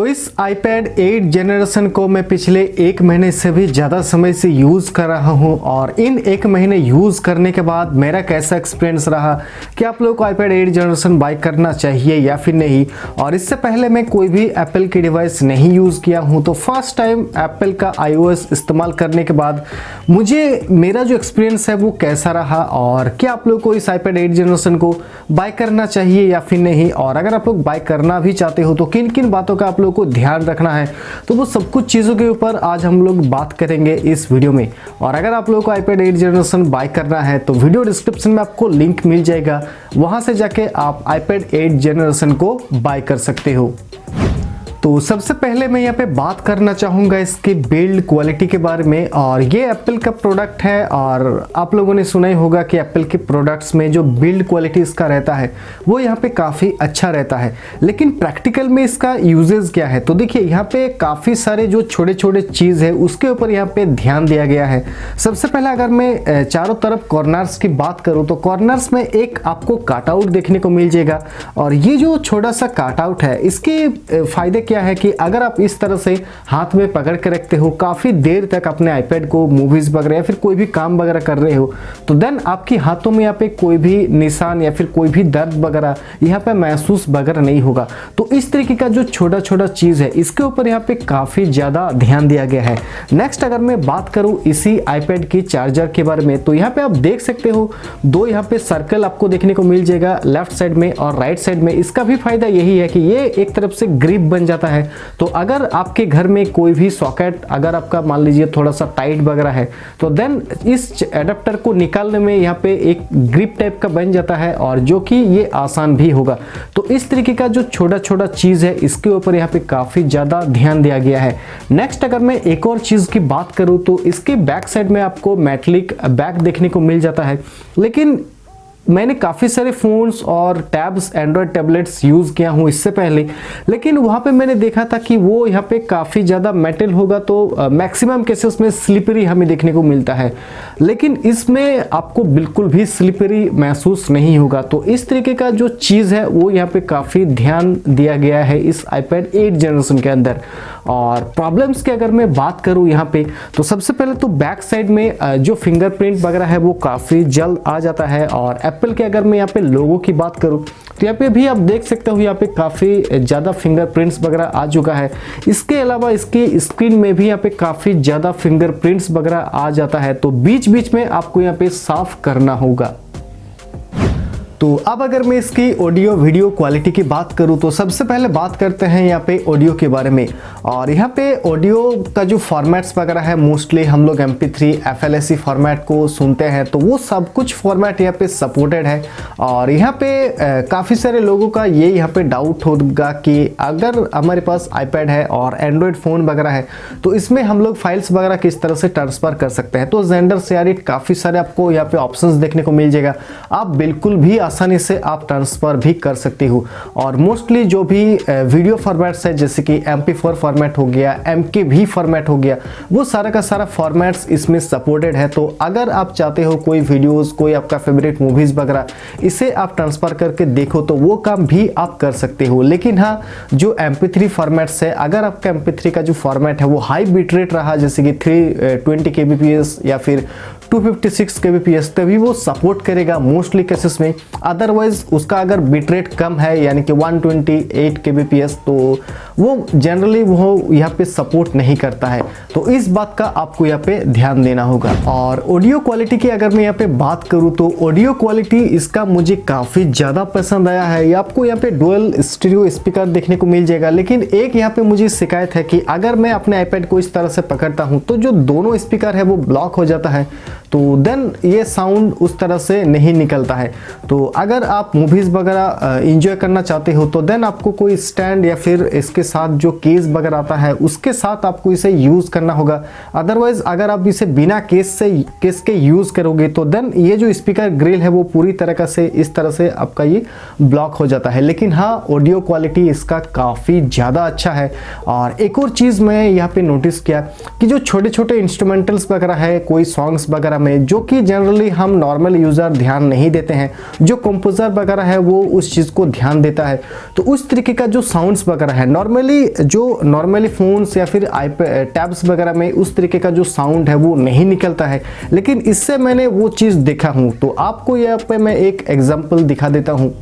तो इस iPad 8 generation को मैं पिछले 1 महीने से भी ज़्यादा समय से यूज़ कर रहा हूं और इन 1 महीने यूज़ करने के बाद मेरा कैसा एक्सपीरियंस रहा कि आप लोगों को iPad 8 जनरेशन बाय करना चाहिए या फिर नहीं। और इससे पहले मैं कोई भी एप्पल की डिवाइस नहीं यूज़ किया हूं, तो फर्स्ट टाइम एप्पल का iOS इस्तेमाल करने के बाद मुझे मेरा जो एक्सपीरियंस है वो कैसा रहा और क्या आप लोगों को इस iPad 8 जनरेशन को बाय करना चाहिए या फिर नहीं। और अगर आप लोग बाय करना भी चाहते हो तो किन किन बातों का आप लोगों को ध्यान रखना है, तो वो सब कुछ चीज़ों के ऊपर आज हम लोग बात करेंगे इस वीडियो में। और अगर आप लोगों को iPad 8 जनरेशन बाय करना है तो वीडियो डिस्क्रिप्शन में आपको लिंक मिल जाएगा, वहां से जाके आप iPad 8 जनरेशन को बाय कर सकते हो। तो सबसे पहले मैं यहाँ पे बात करना चाहूँगा इसकी बिल्ड क्वालिटी के बारे में। और ये एप्पल का प्रोडक्ट है और आप लोगों ने सुना ही होगा कि एप्पल के प्रोडक्ट्स में जो बिल्ड क्वालिटी इसका रहता है वो यहाँ पे काफ़ी अच्छा रहता है। लेकिन प्रैक्टिकल में इसका यूजेस क्या है, तो देखिए यहाँ पे काफ़ी सारे जो छोटे छोटे चीज़ है उसके ऊपर यहाँ पे ध्यान दिया गया है। सबसे पहले अगर मैं चारों तरफ कॉर्नर्स की बात करूँ तो कॉर्नर्स में एक आपको काटआउट देखने को मिल जाएगा। और ये जो छोटा सा काटआउट है इसके फायदे क्या है कि अगर आप इस तरह से हाथ में पकड़ के रखते हो काफ़ी देर तक अपने iPad को मूवीज़ वगैरह या फिर कोई भी काम वगैरह कर रहे हो, तो देन आपके हाथों में यहाँ पे कोई भी निशान या फिर कोई भी दर्द वगैरह यहाँ पे महसूस वगैरह नहीं होगा। तो इस तरीके का जो छोटा छोटा चीज़ है इसके ऊपर यहाँ पे काफ़ी ज़्यादा ध्यान दिया गया है। नेक्स्ट अगर मैं बात करूँ इसी iPad की चार्जर के बारे में, तो यहाँ पे आप देख सकते हो दो यहाँ पे सर्कल आपको देखने को मिल जाएगा लेफ्ट साइड में और राइट साइड में। इसका भी फायदा यही है कि ये एक तरफ से ग्रिप बन जाता है। तो अगर आपके घर में कोई भी सॉकेट अगर आपका मान लीजिए थोड़ा सा टाइट वगैरह है तो देन इस एडाप्टर को निकालने में यहाँ पे एक ग्रिप टाइप का बन जाता है और जो कि ये आसान भी होगा। तो इस तरीके का जो छोटा छोटा चीज़ है इसके ऊपर यहाँ पे काफ़ी ज़्यादा ध्यान दिया गया है। नेक्स्ट अगर मैं एक और चीज़ की बात करूँ तो इसके बैक साइड में आपको मेटलिक बैक देखने को मिल जाता है। लेकिन मैंने काफ़ी सारे फ़ोन्स और टैब्स एंड्रॉयड टैबलेट्स यूज़ किया हूँ इससे पहले, लेकिन वहाँ पे मैंने देखा था कि वो यहाँ पे काफ़ी ज़्यादा मेटल होगा तो मैक्सिमम केसेस में स्लिपरी हमें देखने को मिलता है। लेकिन इसमें आपको बिल्कुल भी स्लिपरी महसूस नहीं होगा। तो इस तरीके का जो चीज़ है वो यहाँ पे काफ़ी ध्यान दिया गया है इस iPad 8 जनरेशन के अंदर। और प्रॉब्लम्स की अगर मैं बात करूँ यहाँ पे, तो सबसे पहले तो बैक साइड में जो फिंगरप्रिंट वगैरह है वो काफ़ी जल्द आ जाता है। और एप्पल के अगर मैं यहाँ पे लोगों की बात करूँ तो यहाँ पे भी आप देख सकते हो यहाँ पे काफ़ी ज़्यादा फिंगरप्रिंट्स वगैरह आ चुका है। इसके अलावा इसकी स्क्रीन में भी यहाँ पे काफ़ी ज़्यादा फिंगरप्रिंट्स वगैरह आ जाता है, तो बीच बीच में आपको यहाँ पे साफ करना होगा। तो अब अगर मैं इसकी ऑडियो वीडियो क्वालिटी की बात करूं तो सबसे पहले बात करते हैं यहाँ पे ऑडियो के बारे में। और यहाँ पे ऑडियो का जो फॉर्मेट्स वगैरह है मोस्टली हम लोग MP3 FLAC फॉर्मेट को सुनते हैं, तो वो सब कुछ फॉर्मेट यहाँ पे सपोर्टेड है। और यहाँ पे काफ़ी सारे लोगों का ये यहाँ पे डाउट होगा कि अगर हमारे पास iPad है और एंड्रॉयड फ़ोन वगैरह है तो इसमें हम लोग फाइल्स वगैरह किस तरह से ट्रांसफ़र कर सकते हैं। तो जेंडर शेयरिट काफ़ी सारे आपको यहाँ पे ऑप्शंस देखने को मिल जाएगा, आप बिल्कुल भी आसानी से आप ट्रांसफर भी कर सकते हो। और मोस्टली जो भी वीडियो फॉर्मेट्स है जैसे कि MP4 फॉर्मेट हो गया, MKV फॉर्मेट हो गया, वो सारा का सारा फॉर्मेट्स इसमें सपोर्टेड है। तो अगर आप चाहते हो कोई वीडियोस, कोई आपका फेवरेट मूवीज वगैरह इसे आप ट्रांसफर करके देखो तो वो काम भी आप कर सकते हो। लेकिन हाँ, जो MP3 फॉर्मेट्स है, अगर आपका MP3 का जो फॉर्मेट है वो हाई बिट रेट रहा जैसे कि 320 kbps या फिर 256 kbps, तभी वो सपोर्ट करेगा मोस्टली केसेस में। अदरवाइज उसका अगर बिट रेट कम है यानी कि 128 kbps तो वो जनरली वो यहाँ पे सपोर्ट नहीं करता है। तो इस बात का आपको यहाँ पे ध्यान देना होगा। और ऑडियो क्वालिटी की अगर मैं यहाँ पे बात करूँ तो ऑडियो क्वालिटी इसका मुझे काफ़ी ज़्यादा पसंद आया है। ये आपको यहाँ पे डुअल स्टीरियो स्पीकर देखने को मिल जाएगा। लेकिन एक यहाँ पे मुझे शिकायत है कि अगर मैं अपने iPad को इस तरह से पकड़ता हूँ तो जो दोनों स्पीकर है वो ब्लॉक हो जाता है, तो देन ये साउंड उस तरह से नहीं निकलता है। तो अगर आप मूवीज़ वगैरह एंजॉय करना चाहते हो तो देन आपको कोई स्टैंड या फिर इसके साथ जो केस वगैरह आता है उसके साथ आपको इसे यूज़ करना होगा। अदरवाइज अगर आप इसे बिना केस के यूज़ करोगे तो देन ये जो स्पीकर ग्रिल है वो पूरी तरह से इस तरह से आपका ये ब्लॉक हो जाता है। लेकिन हाँ, ऑडियो क्वालिटी इसका काफ़ी ज़्यादा अच्छा है। और एक और चीज़ मैं यहाँ पे नोटिस किया कि जो छोटे छोटे इंस्ट्रूमेंटल्स वगैरह है, कोई सॉन्ग्स वगैरह में, जो कि जनरली हम नॉर्मल यूज़र ध्यान नहीं देते हैं। जो कंपोजर वगैरह है वो उस चीज़ को ध्यान देता है। तो उस तरीके का जो साउंड्स वगैरह है नॉर्मली फ़ोन्स या फिर टैब्स वगैरह में उस तरीके का जो साउंड है वो नहीं निकलता है, लेकिन इससे मैंने वो चीज़ देखा हूँ। तो आपको यहाँ पे मैं एक एग्जाम्पल दिखा देता हूँ।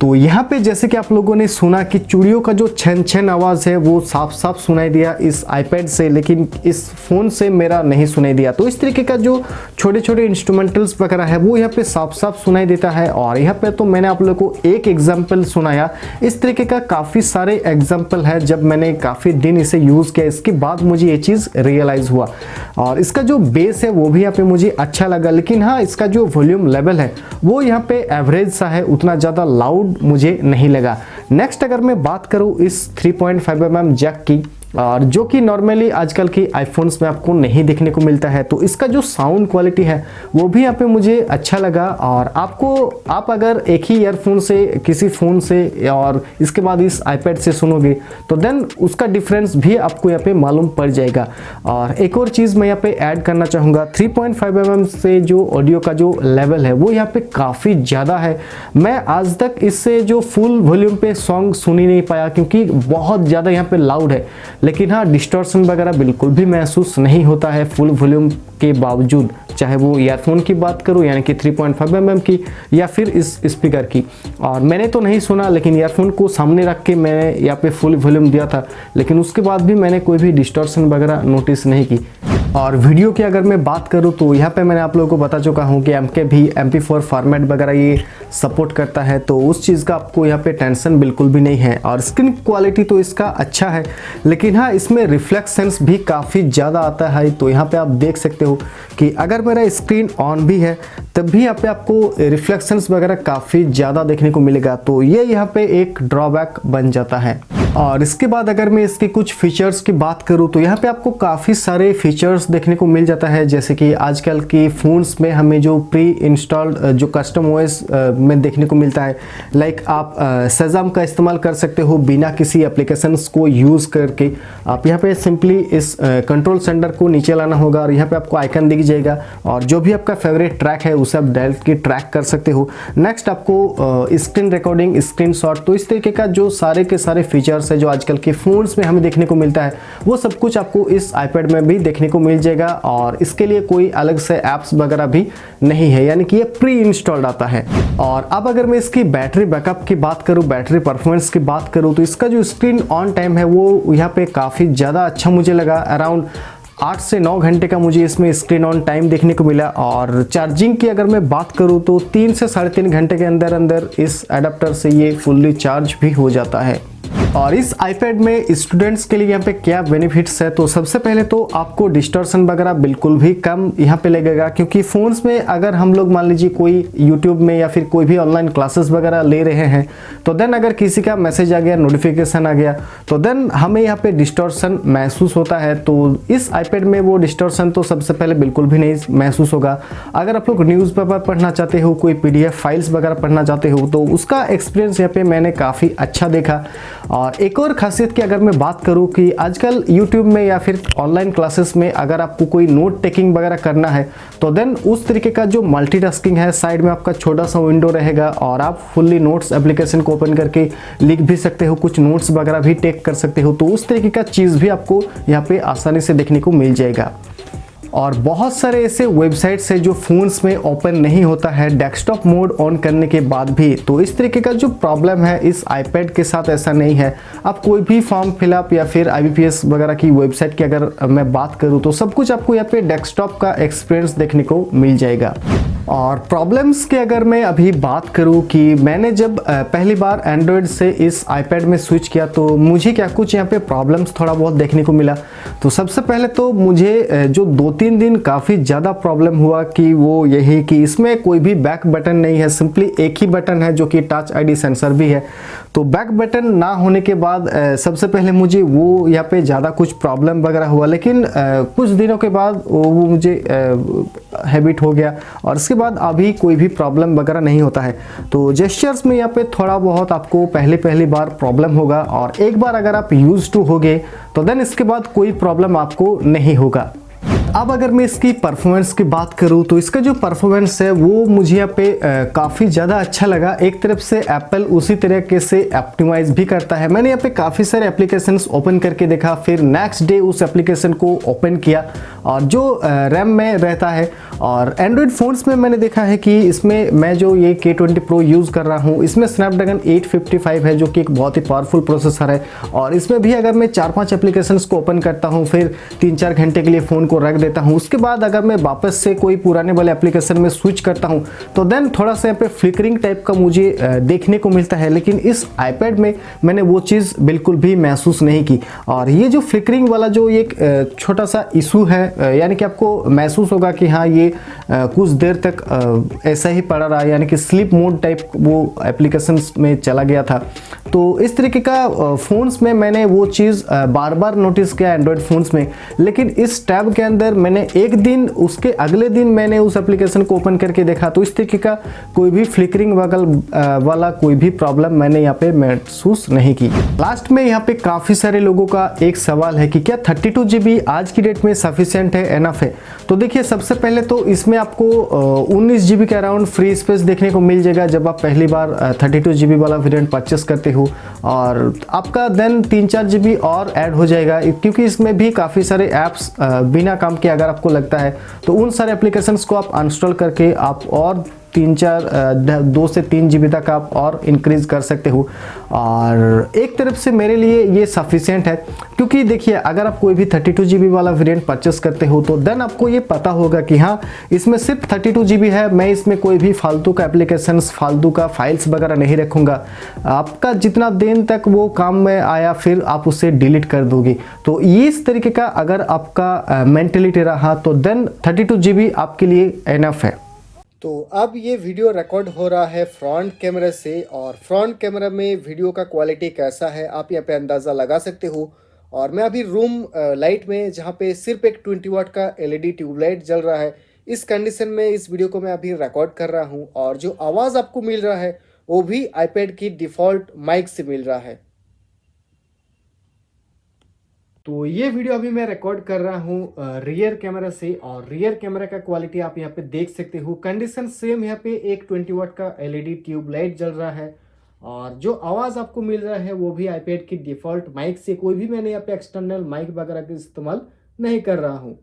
तो यहाँ पे जैसे कि आप लोगों ने सुना कि चूड़ियों का जो छन छन आवाज़ है वो साफ साफ सुनाई दिया इस आईपैड से, लेकिन इस फ़ोन से मेरा नहीं सुनाई दिया। तो इस तरीके का जो छोटे छोटे इंस्ट्रूमेंटल्स वगैरह है वो यहाँ पे साफ साफ सुनाई देता है। और यहाँ पे तो मैंने आप लोगों को एक एग्जाम्पल सुनाया, इस तरीके का काफ़ी सारे एग्जाम्पल है। जब मैंने काफ़ी दिन इसे यूज़ किया इसके बाद मुझे ये चीज़ रियलाइज़ हुआ। और इसका जो बेस है वो भी यहाँ पे मुझे अच्छा लगा, लेकिन हाँ इसका जो वॉल्यूम लेवल है वो यहाँ पे एवरेज सा है, उतना ज़्यादा लाउड मुझे नहीं लगा। नेक्स्ट अगर मैं बात करूं इस 3.5 mm जैक की, और जो कि नॉर्मली आजकल की आईफोन्स में आपको नहीं देखने को मिलता है, तो इसका जो साउंड क्वालिटी है वो भी यहाँ पे मुझे अच्छा लगा। और आप अगर एक ही ईयरफोन से किसी फ़ोन से और इसके बाद इस आईपैड से सुनोगे तो देन उसका डिफरेंस भी आपको यहाँ पे मालूम पड़ जाएगा। और एक और चीज़ मैं यहाँ पे ऐड करना चाहूँगा, 3.5 mm से जो ऑडियो का जो लेवल है वो यहाँ पे काफ़ी ज़्यादा है। मैं आज तक इससे जो फुल वॉल्यूम पे सॉन्ग सुन ही नहीं पाया, क्योंकि बहुत ज़्यादा यहाँ पे लाउड है। लेकिन हाँ डिस्टॉर्शन वगैरह बिल्कुल भी महसूस नहीं होता है फुल वॉल्यूम के बावजूद, चाहे वो ईयरफोन की बात करूँ यानी कि 3.5 mm की या फिर इस स्पीकर की। और मैंने तो नहीं सुना, लेकिन ईयरफोन को सामने रख के मैंने यहाँ पे फुल वॉल्यूम दिया था, लेकिन उसके बाद भी मैंने कोई भी डिस्टॉर्शन वगैरह नोटिस नहीं की। और वीडियो की अगर मैं बात करूं तो यहाँ पे मैंने आप लोगों को बता चुका हूँ कि MK भी MP4 फॉर्मेट वगैरह ये सपोर्ट करता है, तो उस चीज़ का आपको यहाँ पे टेंशन बिल्कुल भी नहीं है। और स्क्रीन क्वालिटी तो इसका अच्छा है, लेकिन हाँ इसमें रिफ्लेक्शंस भी काफ़ी ज़्यादा आता है। तो यहाँ पे आप देख सकते हो कि अगर मेरा स्क्रीन ऑन भी है तब भी यहाँ पे आपको रिफ्लेक्शंस वगैरह काफ़ी ज़्यादा देखने को मिलेगा, तो ये यहाँ पे एक ड्रॉबैक बन जाता है। और इसके बाद अगर मैं इसके कुछ फीचर्स की बात करूं तो यहाँ पे आपको काफ़ी सारे फीचर्स देखने को मिल जाता है, जैसे कि आजकल की फ़ोन्स में हमें जो प्री इंस्टॉल्ड जो कस्टम OS में देखने को मिलता है। लाइक आप Shazam का इस्तेमाल कर सकते हो बिना किसी एप्लीकेशंस को यूज़ करके। आप यहाँ पे सिंपली इस कंट्रोल सेंटर को नीचे लाना होगा और यहाँ पे आपको आइकन दिख जाएगा, और जो भी आपका फेवरेट ट्रैक है उसे आप डायरेक्टली ट्रैक कर सकते हो। नेक्स्ट आपको स्क्रीन रिकॉर्डिंग, स्क्रीनशॉट, तो इस तरीके का जो सारे के सारे फीचर्स है जो आजकल के फ़ोन्स में हमें देखने को मिलता है वो सब कुछ आपको इस आईपैड में भी देखने को मिल जाएगा। और इसके लिए कोई अलग से ऐप्स वगैरह भी नहीं है, यानी कि ये प्री इंस्टॉल्ड आता है। और अब अगर मैं इसकी बैटरी बैकअप की बात करूं, बैटरी परफॉर्मेंस की बात करूं, तो इसका जो स्क्रीन ऑन टाइम है वो यहाँ पे काफ़ी ज़्यादा अच्छा मुझे लगा। अराउंड 8 से 9 घंटे का मुझे इसमें स्क्रीन ऑन टाइम देखने को मिला। और चार्जिंग की अगर मैं बात करूं तो 3 से 3.5 घंटे के अंदर अंदर इस एडाप्टर से ये फुल्ली चार्ज भी हो जाता है। और इस आईपैड में स्टूडेंट्स के लिए यहाँ पे क्या बेनिफिट्स है, तो सबसे पहले तो आपको डिस्टॉर्शन वगैरह बिल्कुल भी कम यहाँ पे लगेगा, क्योंकि फ़ोन्स में अगर हम लोग मान लीजिए कोई यूट्यूब में या फिर कोई भी ऑनलाइन क्लासेस वगैरह ले रहे हैं, तो देन अगर किसी का मैसेज आ गया, नोटिफिकेशन आ गया, तो देन हमें यहाँ पे डिस्टॉर्शन महसूस होता है। तो इस आईपैड में वो डिस्टॉर्शन तो सबसे पहले बिल्कुल भी नहीं महसूस होगा। अगर आप लोग न्यूज़पेपर पढ़ना चाहते हो, कोई PDF फाइल्स वगैरह पढ़ना चाहते हो, तो उसका एक्सपीरियंस यहाँ पे मैंने काफ़ी अच्छा देखा। और एक और खासियत की अगर मैं बात करूं कि आजकल YouTube में या फिर ऑनलाइन क्लासेस में अगर आपको कोई नोट टेकिंग वगैरह करना है, तो देन उस तरीके का जो मल्टीटास्किंग है, साइड में आपका छोटा सा विंडो रहेगा और आप फुल्ली नोट्स एप्लीकेशन को ओपन करके लिख भी सकते हो, कुछ नोट्स वगैरह भी टेक कर सकते हो। तो उस तरीके का चीज़ भी आपको यहाँ पे आसानी से देखने को मिल जाएगा। और बहुत सारे ऐसे वेबसाइट्स है जो फ़ोन्स में ओपन नहीं होता है डेस्कटॉप मोड ऑन करने के बाद भी। तो इस तरीके का जो प्रॉब्लम है इस आईपैड के साथ ऐसा नहीं है। आप कोई भी फॉर्म फिलअप या फिर IBPS वगैरह की वेबसाइट की अगर मैं बात करूं तो सब कुछ आपको यहाँ पे डेस्कटॉप का एक्सपीरियंस देखने को मिल जाएगा। और प्रॉब्लम्स की अगर मैं अभी बात करूं कि मैंने जब पहली बार एंड्रॉयड से इस आईपैड में स्विच किया तो मुझे क्या कुछ यहाँ पे प्रॉब्लम्स थोड़ा बहुत देखने को मिला। तो सबसे पहले तो मुझे जो 2-3 दिन काफ़ी ज़्यादा प्रॉब्लम हुआ कि वो यही कि इसमें कोई भी बैक बटन नहीं है, सिंपली एक ही बटन है जो कि टच ID सेंसर भी है। तो बैक बटन ना होने के बाद सबसे पहले मुझे वो यहाँ पे ज़्यादा कुछ प्रॉब्लम वगैरह हुआ, लेकिन कुछ दिनों के बाद वो मुझे हैबिट हो गया। और इसके इसके बाद अभी कोई भी प्रॉब्लम वगैरह नहीं होता है। तो जेस्चर्स में यहाँ पे थोड़ा बहुत आपको पहली बार प्रॉब्लम होगा, और एक बार अगर आप यूज टू हो गए तो देन इसके बाद कोई प्रॉब्लम आपको नहीं होगा। अब अगर मैं इसकी परफॉर्मेंस की बात करूं तो इसका जो परफॉर्मेंस है वो मुझे यहाँ पे काफ़ी ज़्यादा अच्छा लगा। एक तरफ से एप्पल उसी तरीके से ऑप्टिमाइज भी करता है। मैंने यहाँ पे काफ़ी सारे एप्लीकेशंस ओपन करके देखा, फिर नेक्स्ट डे उस एप्लीकेशन को ओपन किया, और जो रैम में रहता है, और एंड्रॉयड फ़ोन्स में मैंने देखा है कि इसमें मैं जो ये K20 Pro यूज़ कर रहा हूँ इसमें स्नैपड्रैगन 855 है, जो कि एक बहुत ही पावरफुल प्रोसेसर है। और इसमें भी अगर मैं 4-5 एप्लीकेशंस को ओपन करता हूँ, फिर 3-4 घंटे के लिए फ़ोन को रख देता हूँ, उसके बाद अगर मैं वापस से कोई पुराने वाले एप्लीकेशन में स्विच करता हूँ तो देन थोड़ा सा यहाँ पे फ्लिकरिंग टाइप का मुझे देखने को मिलता है। लेकिन इस आईपैड में मैंने वो चीज़ बिल्कुल भी महसूस नहीं की। और ये जो फ्लिकरिंग वाला जो एक छोटा सा इशू है, यानी कि आपको महसूस होगा कि हाँ ये कुछ देर तक ऐसा ही पड़ा रहा, यानी कि स्लीप मोड टाइप वो एप्लीकेशंस में चला गया था। तो इस तरीके का फ़ोन्स में मैंने वो चीज़ बार बार नोटिस किया एंड्रॉयड फ़ोन्स में। लेकिन इस टैब के अंदर मैंने एक दिन, उसके अगले दिन मैंने उस एप्लीकेशन को ओपन करके देखा तो इस तरीके का कोई भी फ्लिकरिंग वाला कोई भी प्रॉब्लम मैंने यहाँ पे महसूस नहीं की। लास्ट में यहाँ पे काफ़ी सारे लोगों का एक सवाल है कि क्या 32 GB आज की डेट में सफिशिएंट है, एनफ है? तो देखिए, सबसे पहले तो इसमें आपको 19 GB के अराउंड फ्री स्पेस देखने को मिल जाएगा जब आप पहली बार 32 GB वाला वेरिएंट परचेस करते हो, और आपका देन 3-4 GB और ऐड हो जाएगा, क्योंकि इसमें भी काफ़ी सारे ऐप्स बिना काम के अगर आपको लगता है तो उन सारे एप्लीकेशंस को आप अनइंस्टॉल करके आप और 2 से 3 GB तक आप और इंक्रीज कर सकते हो। और एक तरफ से मेरे लिए ये सफिशिएंट है, क्योंकि देखिए अगर आप कोई भी 32 GB वाला वेरिएंट परचेस करते हो तो देन आपको ये पता होगा कि हाँ इसमें सिर्फ 32 GB है, मैं इसमें कोई भी फालतू का एप्लीकेशंस, फालतू का फाइल्स वगैरह नहीं रखूँगा। आपका जितना दिन तक वो काम में आया फिर आप उसे डिलीट कर दोगे। तो इस तरीके का अगर आपका मेंटेलिटी रहा तो देन 32 GB आपके लिए एनफ है। तो अब ये वीडियो रिकॉर्ड हो रहा है फ्रंट कैमरा से, और फ्रंट कैमरा में वीडियो का क्वालिटी कैसा है आप यहाँ पे अंदाज़ा लगा सकते हो। और मैं अभी रूम लाइट में, जहाँ पे सिर्फ एक 20 वाट का LED ट्यूबलाइट जल रहा है, इस कंडीशन में इस वीडियो को मैं अभी रिकॉर्ड कर रहा हूँ। और जो आवाज़ आपको मिल रहा है वो भी आईपैड की डिफ़ॉल्ट माइक से मिल रहा है। तो ये वीडियो अभी मैं रिकॉर्ड कर रहा हूँ रियर कैमरा से, और रियर कैमरा का क्वालिटी आप यहाँ पे देख सकते हो। कंडीशन सेम, यहाँ पे एक 20 वाट का LED ट्यूबलाइट जल रहा है, और जो आवाज़ आपको मिल रहा है वो भी आईपैड की डिफ़ॉल्ट माइक से, कोई भी मैंने यहाँ पे एक्सटर्नल माइक वगैरह का इस्तेमाल नहीं कर रहा हूँ।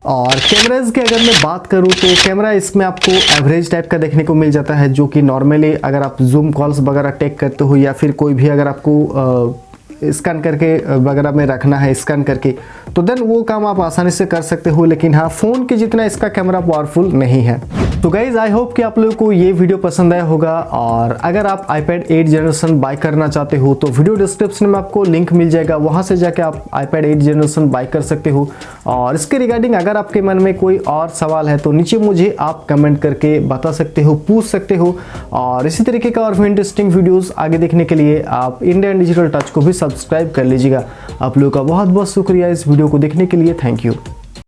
और कैमराज की अगर मैं बात करूँ तो कैमरा इसमें आपको एवरेज टाइप का देखने को मिल जाता है, जो कि नॉर्मली अगर आप जूम कॉल्स वगैरह टेक करते हो, या फिर कोई भी अगर आपको स्कैन करके वगैरह में रखना है, स्कैन करके, तो देन वो काम आप आसानी से कर सकते हो। लेकिन हाँ, फ़ोन के जितना इसका कैमरा पावरफुल नहीं है। तो गाइज, आई होप कि आप लोगों को ये वीडियो पसंद आया होगा। और अगर आप iPad 8 जनरेशन बाय करना चाहते हो तो वीडियो डिस्क्रिप्शन में आपको लिंक मिल जाएगा, वहाँ से जाके आप iPad 8 जनरेशन बाय कर सकते हो। और इसके रिगार्डिंग अगर आपके मन में कोई और सवाल है तो नीचे मुझे आप कमेंट करके बता सकते हो, पूछ सकते हो। और इसी तरीके का और भी इंटरेस्टिंग वीडियोज़ आगे देखने के लिए आप इंडियन डिजिटल टच को भी सब्सक्राइब कर लीजिएगा। आप लोगों का बहुत बहुत शुक्रिया इस वीडियो को देखने के लिए। Thank you.